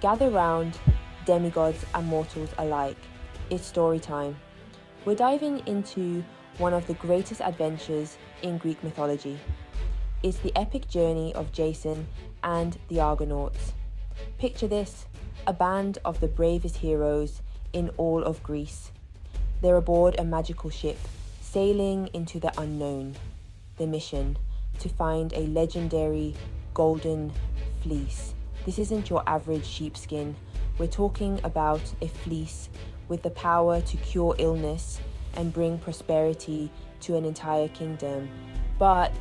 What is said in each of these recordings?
Gather round, demigods and mortals alike. It's story time. We're diving into one of the greatest adventures in Greek mythology. It's the epic journey of Jason and the Argonauts. Picture this, a band of the bravest heroes in all of Greece. They're aboard a magical ship, sailing into the unknown. The mission, to find a legendary Golden Fleece. This isn't your average sheepskin. We're talking about a fleece with the power to cure illness and bring prosperity to an entire kingdom. But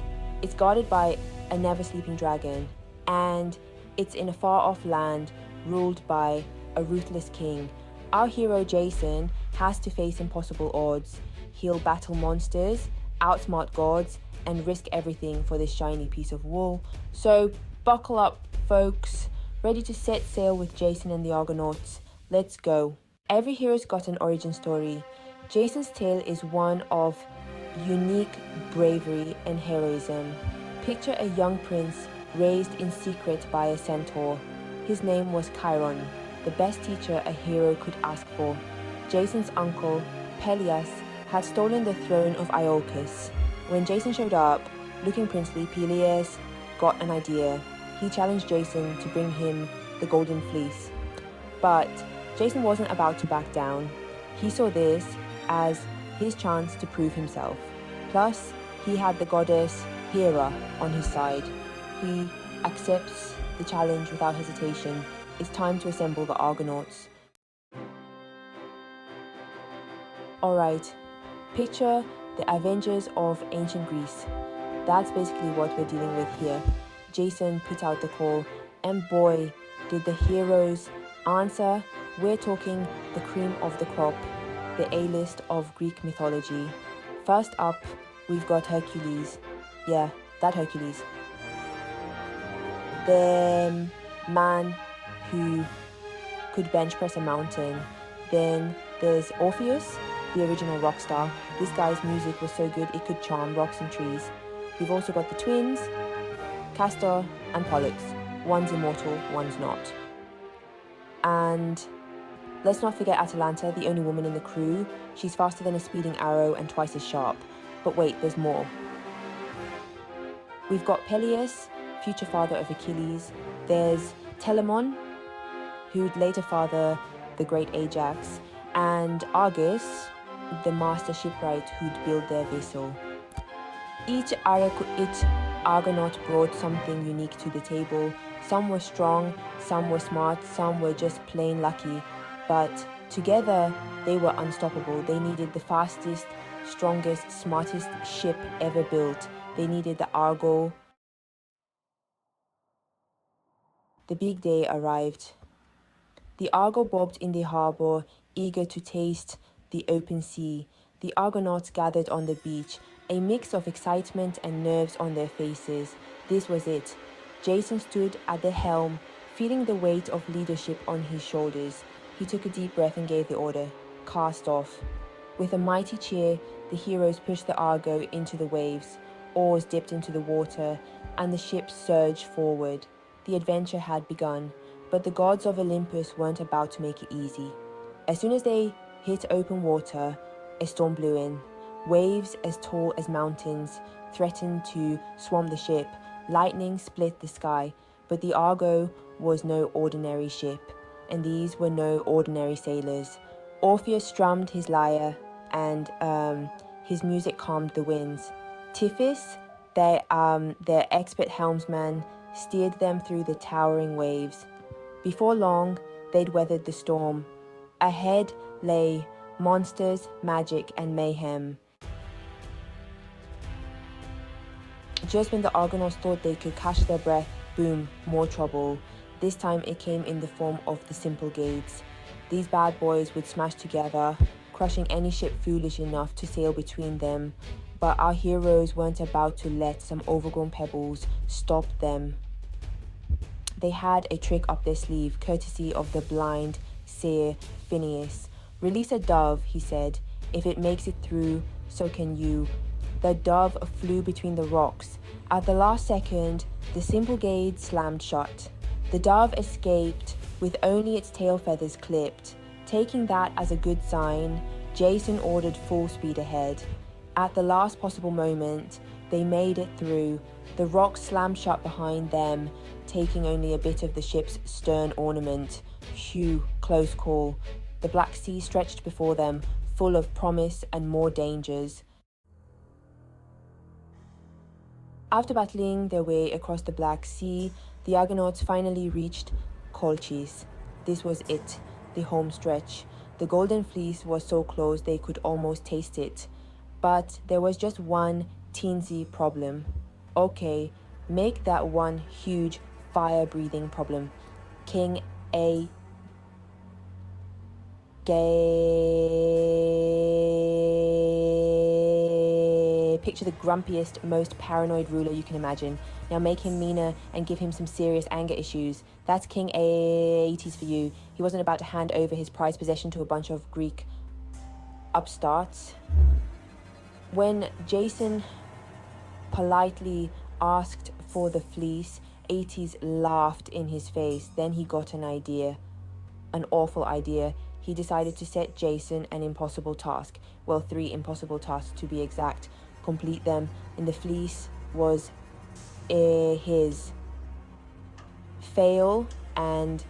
it's guarded by a never-sleeping dragon, and it's in a far-off land ruled by a ruthless king. Our hero Jason has to face impossible odds. He'll battle monsters, outsmart gods, and risk everything for this shiny piece of wool. So buckle up, folks. Ready to set sail with Jason and the Argonauts. Let's go. Every hero's got an origin story. Jason's tale is one of unique bravery and heroism. Picture a young prince raised in secret by a centaur. His name was Chiron, the best teacher a hero could ask for. Jason's uncle, Peleus, had stolen the throne of Iolcus. When Jason showed up, looking princely, Peleus got an idea. He challenged Jason to bring him the Golden Fleece. But Jason wasn't about to back down. He saw this as his chance to prove himself. Plus, he had the goddess Hera on his side. He accepts the challenge without hesitation. It's time to assemble the Argonauts. Alright, picture the Avengers of ancient Greece. That's basically what we're dealing with here. Jason put out the call, and boy, did the heroes answer. We're talking the cream of the crop, the A-list of Greek mythology. First up, we've got Hercules. Yeah, that Hercules. The man who could bench press a mountain. Then there's Orpheus, the original rock star. This guy's music was so good it could charm rocks and trees. We've also got the twins, Castor and Pollux. One's immortal, one's not. And let's not forget Atalanta, the only woman in the crew. She's faster than a speeding arrow and twice as sharp. But wait, there's more. We've got Peleus, future father of Achilles. There's Telamon, who'd later father the great Ajax. And Argus, the master shipwright who'd build their vessel. Each Argonaut brought something unique to the table. Some were strong, some were smart, some were just plain lucky. But together, they were unstoppable. They needed the fastest, strongest, smartest ship ever built. They needed the Argo. The big day arrived. The Argo bobbed in the harbour, eager to taste the open sea. The Argonauts gathered on the beach, a mix of excitement and nerves on their faces. This was it. Jason stood at the helm, feeling the weight of leadership on his shoulders. He took a deep breath and gave the order, cast off. With a mighty cheer, the heroes pushed the Argo into the waves. Oars dipped into the water, and the ship surged forward. The adventure had begun, but the gods of Olympus weren't about to make it easy. As soon as they hit open water, a storm blew in. Waves as tall as mountains threatened to swamp the ship. Lightning split the sky, but the Argo was no ordinary ship, and these were no ordinary sailors. Orpheus strummed his lyre, and his music calmed the winds. Tiphys, their expert helmsman, steered them through the towering waves. Before long, they'd weathered the storm. Ahead lay monsters, magic, and mayhem. Just when the Argonauts thought they could catch their breath, boom, more trouble. This time it came in the form of the Symplegades. These bad boys would smash together, crushing any ship foolish enough to sail between them. But our heroes weren't about to let some overgrown pebbles stop them. They had a trick up their sleeve, courtesy of the blind seer Phineas. "Release a dove," he said. "If it makes it through, so can you." The dove flew between the rocks. At the last second, the Symplegade slammed shut. The dove escaped with only its tail feathers clipped. Taking that as a good sign, Jason ordered full speed ahead. At the last possible moment, they made it through. The rock slammed shut behind them, taking only a bit of the ship's stern ornament. Phew, close call. The Black Sea stretched before them, full of promise and more dangers. After battling their way across the Black Sea, the Argonauts finally reached Colchis. This was it, the home stretch. The Golden Fleece was so close they could almost taste it. But there was just one teensy problem. Okay, make that one huge fire-breathing problem. King A. Picture the grumpiest, most paranoid ruler you can imagine. Now make him meaner and give him some serious anger issues. That's King Aeetes for you. He wasn't about to hand over his prized possession to a bunch of Greek upstarts. When Jason politely asked for the fleece, Aeetes laughed in his face. Then he got an idea, an awful idea. He decided to set Jason an impossible task. Well, 3 impossible tasks to be exact. Complete them, and the fleece was his. Fail, and,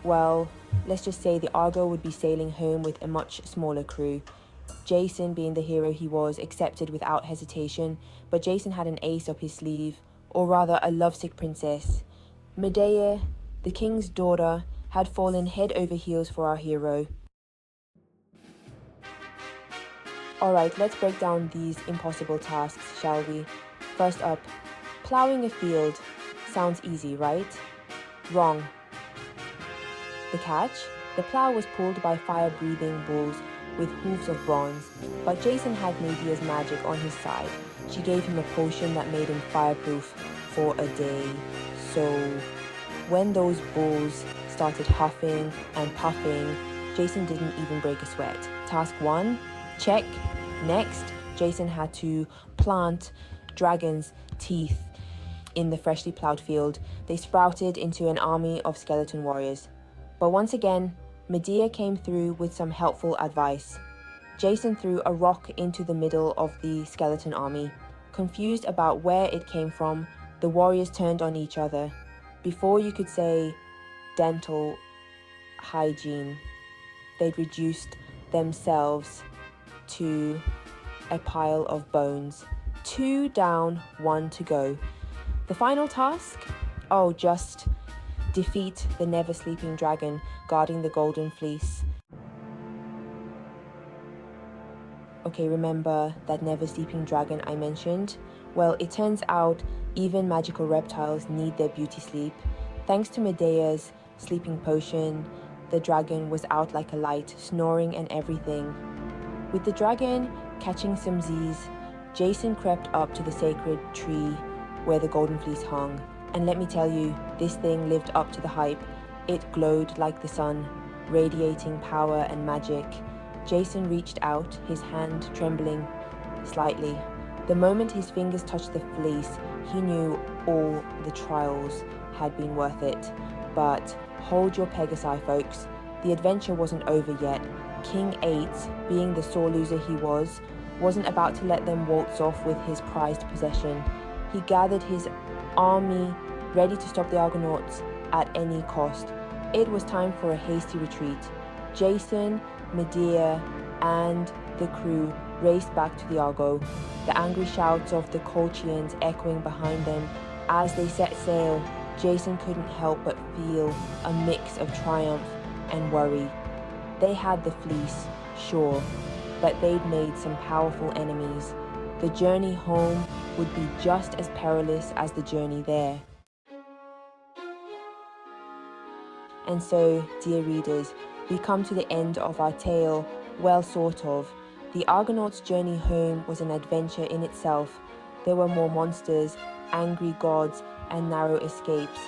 well, let's just say the Argo would be sailing home with a much smaller crew. Jason, being the hero he was, accepted without hesitation, but Jason had an ace up his sleeve, or rather a lovesick princess. Medea, the king's daughter, had fallen head over heels for our hero. Alright, let's break down these impossible tasks, shall we? First up, plowing a field. Sounds easy, right? Wrong. The catch? The plow was pulled by fire-breathing bulls with hooves of bronze, but Jason had Medea's magic on his side. She gave him a potion that made him fireproof for a day. So, when those bulls started huffing and puffing, Jason didn't even break a sweat. Task 1, check. Next, Jason had to plant dragon's teeth in the freshly plowed field. They sprouted into an army of skeleton warriors. But once again, Medea came through with some helpful advice. Jason threw a rock into the middle of the skeleton army. Confused about where it came from, the warriors turned on each other. Before you could say dental hygiene, they'd reduced themselves to a pile of bones. 2 down, 1 to go. The final task? Oh, just defeat the never-sleeping dragon guarding the Golden Fleece. Okay, remember that never-sleeping dragon I mentioned? Well, it turns out even magical reptiles need their beauty sleep. Thanks to Medea's sleeping potion, the dragon was out like a light, snoring and everything. With the dragon catching some Z's, Jason crept up to the sacred tree where the Golden Fleece hung. And let me tell you, this thing lived up to the hype. It glowed like the sun, radiating power and magic. Jason reached out, his hand trembling slightly. The moment his fingers touched the fleece, he knew all the trials had been worth it. But hold your Pegasi, folks. The adventure wasn't over yet. King Aeetes, being the sore loser he was, wasn't about to let them waltz off with his prized possession. He gathered his army, ready to stop the Argonauts at any cost. It was time for a hasty retreat. Jason, Medea, and the crew raced back to the Argo, the angry shouts of the Colchians echoing behind them. As they set sail, Jason couldn't help but feel a mix of triumph and worry. They had the fleece, sure, but they'd made some powerful enemies. The journey home would be just as perilous as the journey there. And so, dear readers, we come to the end of our tale, well, sort of. The Argonauts' journey home was an adventure in itself. There were more monsters, angry gods, and narrow escapes,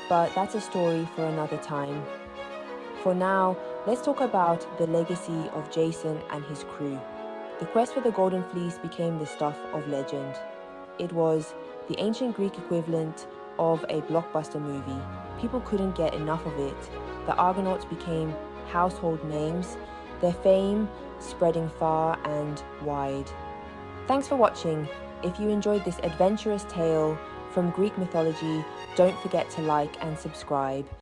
but that's a story for another time. For now, let's talk about the legacy of Jason and his crew. The quest for the Golden Fleece became the stuff of legend. It was the ancient Greek equivalent of a blockbuster movie. People couldn't get enough of it. The Argonauts became household names, their fame spreading far and wide. Thanks for watching. If you enjoyed this adventurous tale from Greek mythology, don't forget to like and subscribe.